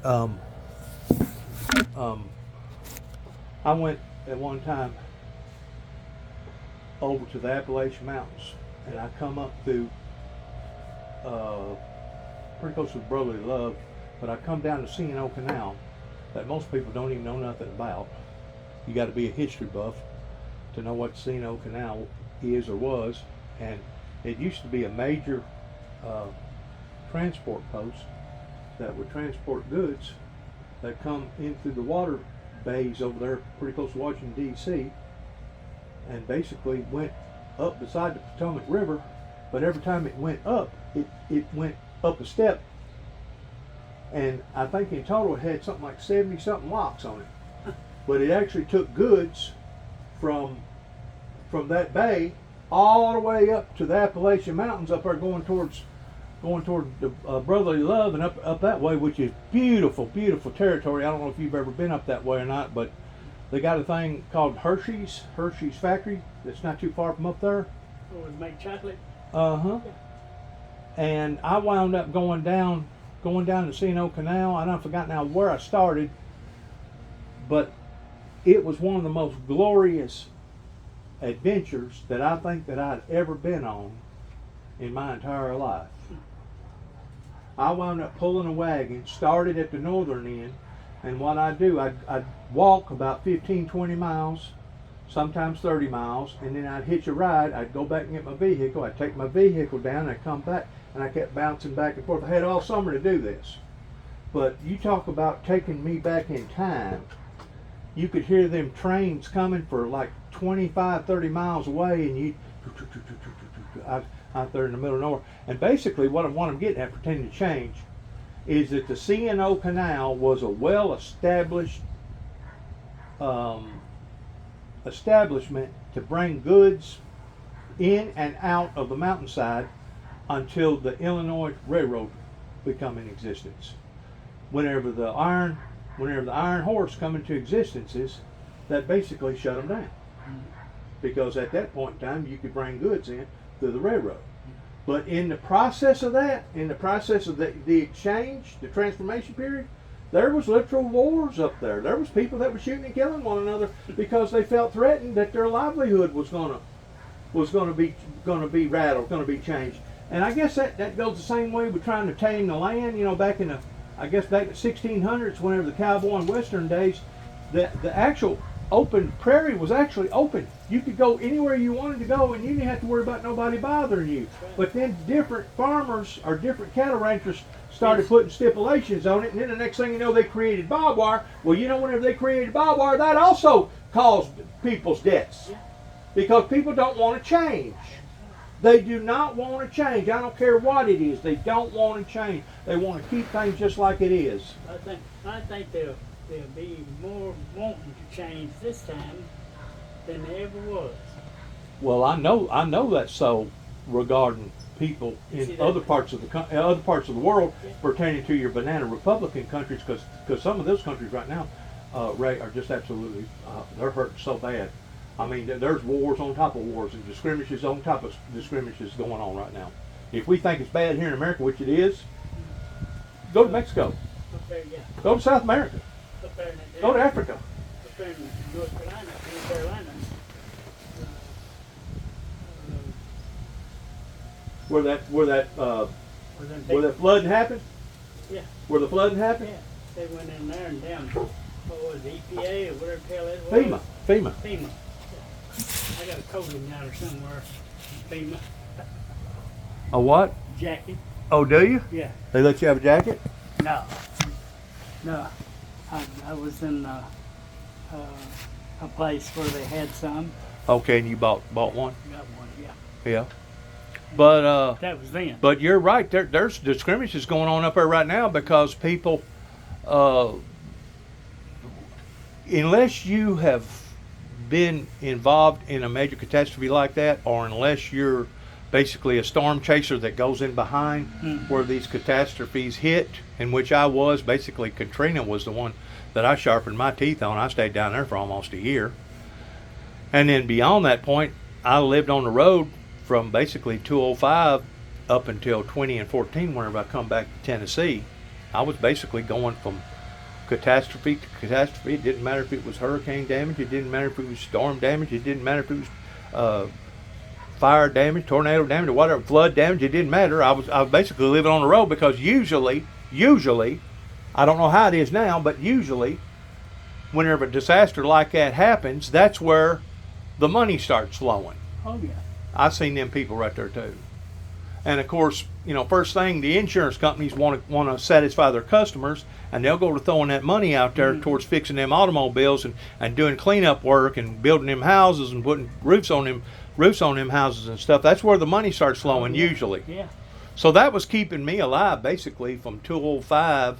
Um, um, I went at one time over to the Appalachian Mountains, and I come up through pretty close to Brotherly Love, but I come down the C&O Canal that most people don't even know nothing about. You got to be a history buff to know what the C&O Canal is or was, and it used to be a major transport post that would transport goods that come in through the water bays over there pretty close to Washington D.C. and basically went up beside the Potomac River, but every time it went up, it went up a step, and I think in total it had something like 70 something locks on it. But it actually took goods from that bay all the way up to the Appalachian Mountains up there going toward the Brotherly Love and up that way, which is beautiful territory. I don't know if you've ever been up that way or not, but they got a thing called Hershey's factory that's not too far from up there. Oh, it make chocolate? Uh-huh. And I wound up going down the C&O Canal. I don't forgot now where I started, but it was one of the most glorious adventures that I think that I'd ever been on in my entire life. I wound up pulling a wagon, started at the northern end, and what I'd do, I'd walk about 15-20 miles, sometimes 30 miles, and then I'd hitch a ride. I'd go back and get my vehicle. I'd take my vehicle down, I'd come back, and I kept bouncing back and forth. I had all summer to do this. But you talk about taking me back in time. You could hear them trains coming for like 25-30 miles away, and you out there in the middle of nowhere. And basically what I'm getting at, pretending to change, is that the C&O Canal was a well-established establishment to bring goods in and out of the mountainside until the Illinois Railroad become in existence. Whenever the iron horse come into existences, that basically shut them down. Because at that point in time, you could bring goods in through the railroad. But in the process of that, in the process of the exchange, the transformation period, there was literal wars up there. There was people that were shooting and killing one another because they felt threatened that their livelihood was going to be rattled, going to be changed. And I guess that goes the same way with trying to tame the land. You know, back in the 1600s, whenever the cowboy and western days, the actual open prairie was actually open. You could go anywhere you wanted to go, and you didn't have to worry about nobody bothering you. But then different farmers or different cattle ranchers started putting stipulations on it, and then the next thing you know, they created barbed wire. Well, you know, whenever they created barbed wire, that also caused people's deaths because people don't want to change. They do not want to change. I don't care what it is. They don't want to change. They want to keep things just like it is. I think they'll be more wanting to change this time than they ever was. Well, I know that's so regarding people in other parts of the world pertaining to your banana Republican countries, because some of those countries right now, Ray, are just absolutely they're hurting so bad. I mean, there's wars on top of wars and skirmishes on top of skirmishes going on right now. If we think it's bad here in America, which it is, go to Mexico. Okay, yeah. Go to South America. Go to Africa. Up there in North Carolina, North Carolina. Where that flooding happened? Yeah. Where the flooding happened? Yeah. They went in there and down. What was it, EPA or whatever the hell it was? FEMA. FEMA. I got a coat in there somewhere. FEMA. A what? Jacket. Oh, do you? Yeah. They let you have a jacket? No. I was in a place where they had some. Okay, and you bought one? Got one, yeah. Yeah. But That was then. but you're right. There's skirmishes going on up there right now because people, unless you have been involved in a major catastrophe like that, or unless you're basically a storm chaser that goes in behind where these catastrophes hit, in which I was. Basically, Katrina was the one that I sharpened my teeth on. I stayed down there for almost a year. And then beyond that point, I lived on the road from basically 205 up until 20 and 14 whenever I come back to Tennessee. I was basically going from catastrophe to catastrophe. It didn't matter if it was hurricane damage. It didn't matter if it was storm damage. It didn't matter if it was fire damage, tornado damage, or whatever, flood damage. It didn't matter. I was basically living on the road because usually, I don't know how it is now, but usually, whenever a disaster like that happens, that's where the money starts flowing. Oh yeah. I seen them people right there too. And of course, first thing, the insurance companies want to satisfy their customers, and they'll go to throwing that money out there towards fixing them automobiles and doing cleanup work and building them houses and putting roofs on them houses and stuff. That's where the money starts flowing usually. Yeah. So that was keeping me alive basically from 2005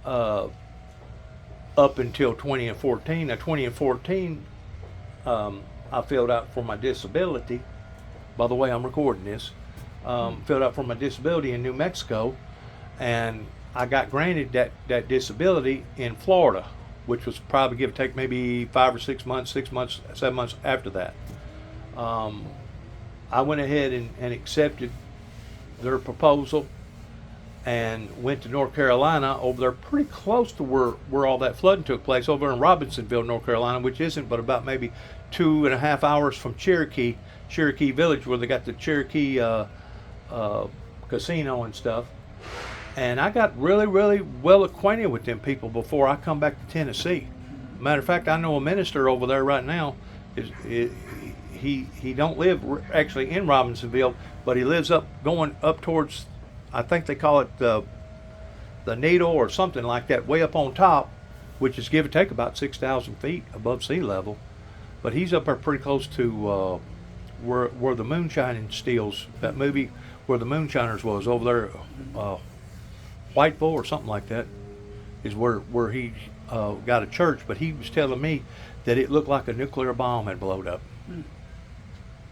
up until 2014. Now 2014, I filled out for my disability. By the way, I'm recording this. Filled out for my disability in New Mexico, and I got granted that disability in Florida, which was probably give or take maybe 5 or 6 months, 7 months after that. I went ahead and accepted their proposal and went to North Carolina over there pretty close to where all that flooding took place, over in Robinsonville, North Carolina, which isn't but about maybe 2.5 hours from Cherokee Village, where they got the Cherokee casino and stuff. And I got really, really well acquainted with them people before I come back to Tennessee. Matter of fact, I know a minister over there right now. He don't live actually in Robinsonville, but he lives going up towards, I think they call it the Needle or something like that, way up on top, which is give or take about 6,000 feet above sea level. But he's up there pretty close to where the Moonshining Steels, that movie where the Moonshiners was over there, Whiteville or something like that, is where he got a church. But he was telling me that it looked like a nuclear bomb had blown up.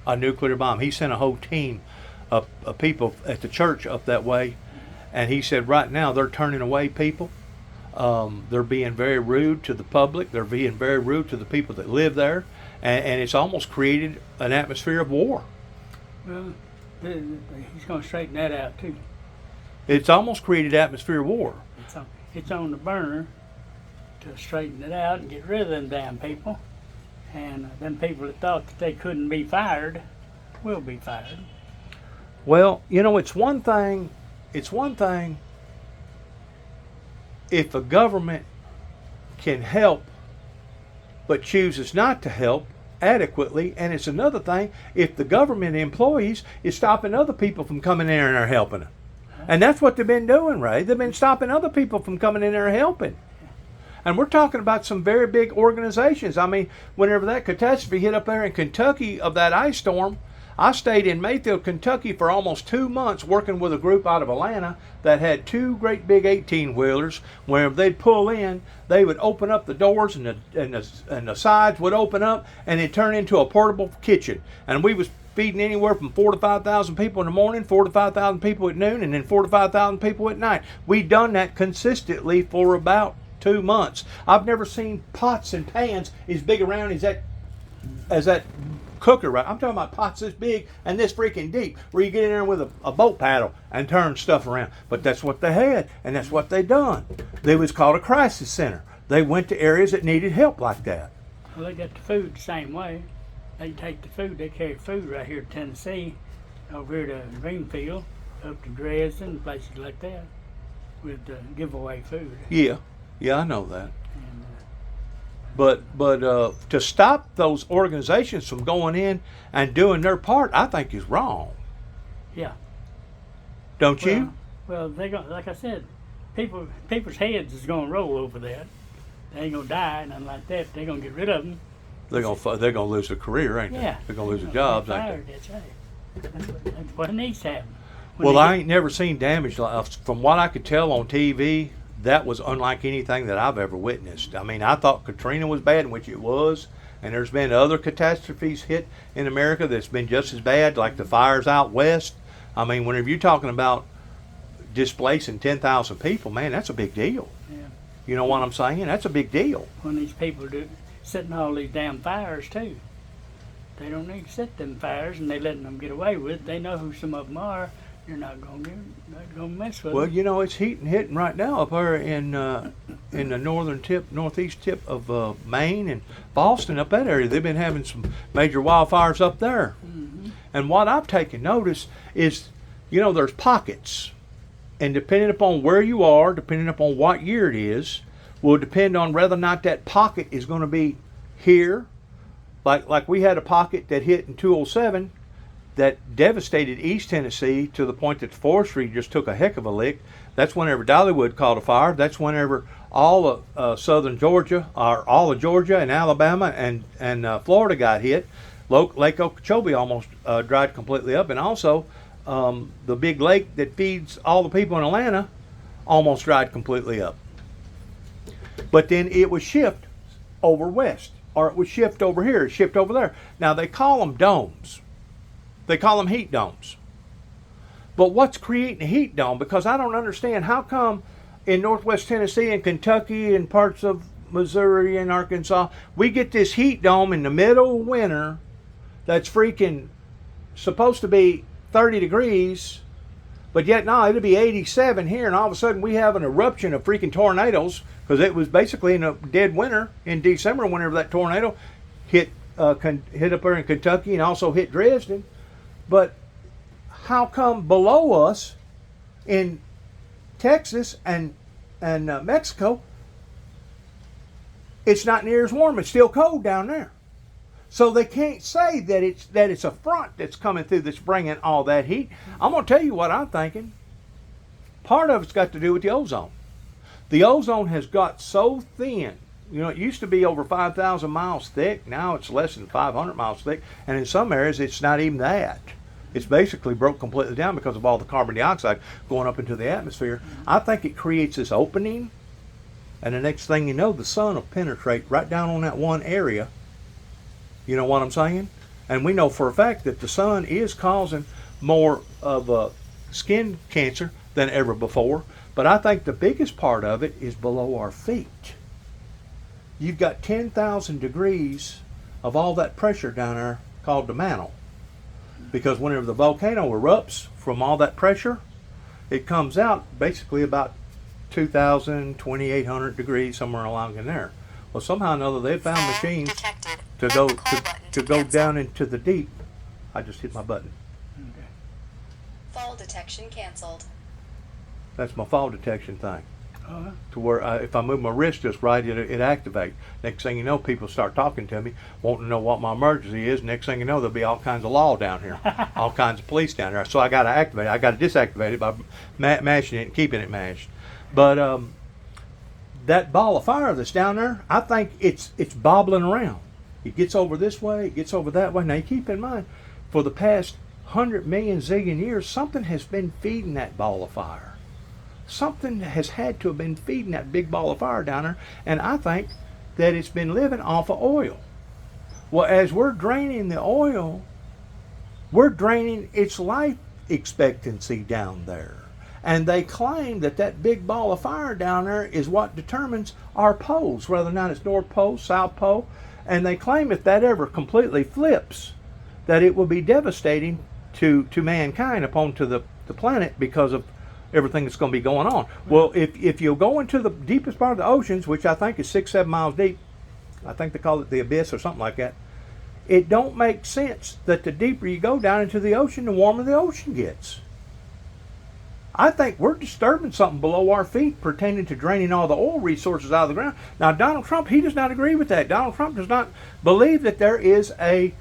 A nuclear bomb. He sent a whole team of people at the church up that way, and he said right now they're turning away people. They're being very rude to the public. They're being very rude to the people that live there, and it's almost created an atmosphere of war. Well, he's going to straighten that out too. It's almost created an atmosphere of war. It's on the burner to straighten it out and get rid of them damn people. And them people that thought that they couldn't be fired will be fired. Well, it's one thing if a government can help but chooses not to help adequately, and it's another thing if the government employees is stopping other people from coming in there and are helping them. And that's what they've been doing, Ray. They've been stopping other people from coming in there and helping. And we're talking about some very big organizations. I mean, whenever that catastrophe hit up there in Kentucky of that ice storm, I stayed in Mayfield, Kentucky for almost 2 months working with a group out of Atlanta that had 2 great big 18-wheelers. Whenever they'd pull in, they would open up the doors and the sides would open up and it'd turn into a portable kitchen. And we was feeding anywhere from 4,000 to 5,000 people in the morning, 4,000 to 5,000 people at noon, and then 4,000 to 5,000 people at night. We'd done that consistently for about 2 months. I've never seen pots and pans as big around as that cooker, right? I'm talking about pots this big and this freaking deep, where you get in there with a boat paddle and turn stuff around. But that's what they had, and that's what they done. They was called a crisis center. They went to areas that needed help like that. Well, they got the food the same way. They take the food, they carry food right here to Tennessee, over here to Greenfield, up to Dresden, places like that, with giveaway food. Yeah, I know that. And, But to stop those organizations from going in and doing their part, I think is wrong. Yeah. Don't you? Well, they go, like I said, people's heads is gonna roll over that. They ain't gonna die, nothing like that. They're gonna get rid of them. They're gonna lose their career, ain't they? Yeah. They're gonna lose their jobs, ain't they? That's right. That's what needs to happen. Well, I ain't never seen damage from what I could tell on TV. That was unlike anything that I've ever witnessed. I mean, I thought Katrina was bad, which it was, and there's been other catastrophes hit in America that's been just as bad, like the fires out west. I mean, whenever you're talking about displacing 10,000 people, man, that's a big deal. Yeah. You know what I'm saying? That's a big deal. When these people do setting all these damn fires too, they don't need to set them fires, and they letting them get away with it. They know who some of them are. you're not gonna mess with Well, them. you know, it's hitting right now up there in the northeast tip of Maine and Boston, up that area. They've been having some major wildfires up there. Mm-hmm. And what I've taken notice is, you know, there's pockets, and depending upon where you are, depending upon what year it is, will depend on whether or not that pocket is going to be here. Like we had a pocket that hit in 207 that devastated East Tennessee to the point that the forestry just took a heck of a lick. That's whenever Dollywood caught a fire. That's whenever all of southern Georgia, or all of Georgia and Alabama and Florida got hit. Lake Okeechobee almost dried completely up, and also the big lake that feeds all the people in Atlanta almost dried completely up. But then it would shift over west, or it would shift over here, it shift over there. Now they call them domes. They call them heat domes. But what's creating a heat dome? Because I don't understand how come in northwest Tennessee and Kentucky and parts of Missouri and Arkansas, we get this heat dome in the middle of winter that's freaking supposed to be 30 degrees, but yet no, it'll be 87 here, and all of a sudden we have an eruption of freaking tornadoes, because it was basically in a dead winter in December whenever that tornado hit up there in Kentucky and also hit Dresden. But how come below us in Texas and Mexico, it's not near as warm? It's still cold down there. So they can't say that it's a front that's coming through that's bringing all that heat. I'm going to tell you what I'm thinking. Part of it's got to do with the ozone. The ozone has got so thin. You know, it used to be over 5,000 miles thick. Now it's less than 500 miles thick. And in some areas, it's not even that. It's basically broke completely down because of all the carbon dioxide going up into the atmosphere. I think it creates this opening. And the next thing you know, the sun will penetrate right down on that one area. You know what I'm saying? And we know for a fact that the sun is causing more of skin cancer than ever before. But I think the biggest part of it is below our feet. You've got 10,000 degrees of all that pressure down there called the mantle. Because whenever the volcano erupts from all that pressure, it comes out basically about 2,000, 2,800 degrees, somewhere along in there. Well, somehow or another they found machines to go down into the deep. I just hit my button. Okay. Fall detection canceled. That's my fall detection thing. Uh-huh. To where if I move my wrist just right, it activates. Next thing you know, people start talking to me, wanting to know what my emergency is. Next thing you know, there'll be all kinds of law down here, all kinds of police down here. So I got to activate it. I got to disactivate it by mashing it and keeping it mashed. But that ball of fire that's down there, I think it's bobbling around. It gets over this way, it gets over that way. Now you keep in mind, for the past 100 million zillion years, something has been feeding that ball of fire. Something has had to have been feeding that big ball of fire down there, and I think that it's been living off of oil. Well, as we're draining the oil, we're draining its life expectancy down there. And they claim that that big ball of fire down there is what determines our poles, whether or not it's North Pole, South Pole. And they claim if that ever completely flips, that it will be devastating to mankind upon to the planet because of everything that's going to be going on. Well, if you go into the deepest part of the oceans, which I think is 6-7 miles deep, I think they call it the abyss or something like that, it don't make sense that the deeper you go down into the ocean, the warmer the ocean gets. I think we're disturbing something below our feet pertaining to draining all the oil resources out of the ground. Now, Donald Trump, he does not agree with that. Donald Trump does not believe that there is a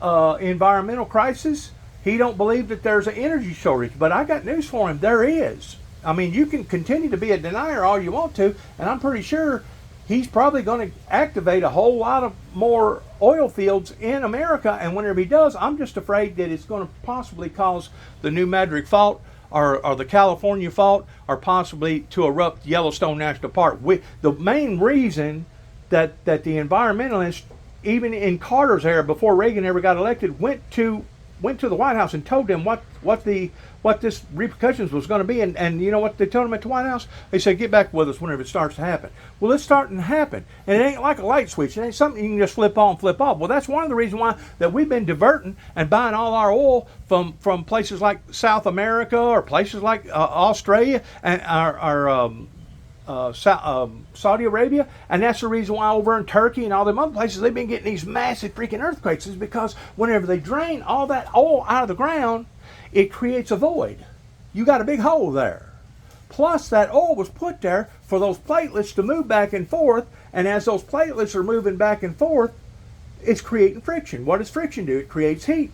environmental crisis. He don't believe that there's an energy shortage. But I got news for him. There is. I mean, you can continue to be a denier all you want to, and I'm pretty sure he's probably going to activate a whole lot of more oil fields in America. And whenever he does, I'm just afraid that it's going to possibly cause the New Madrid Fault or the California Fault, or possibly to erupt Yellowstone National Park. The main reason that the environmentalists, even in Carter's era, before Reagan ever got elected, went to went to the White House and told them what this repercussions was going to be, and you know what they told them at the White House? They said, get back with us whenever it starts to happen. Well, it's starting to happen, and it ain't like a light switch. It ain't something you can just flip on, flip off. Well, that's one of the reasons why that we've been diverting and buying all our oil from places like South America or places like Australia and Saudi Arabia, and that's the reason why over in Turkey and all them other places they've been getting these massive freaking earthquakes, is because whenever they drain all that oil out of the ground, it creates a void. You got a big hole there. Plus, that oil was put there for those platelets to move back and forth, and as those platelets are moving back and forth, it's creating friction. What does friction do? It creates heat.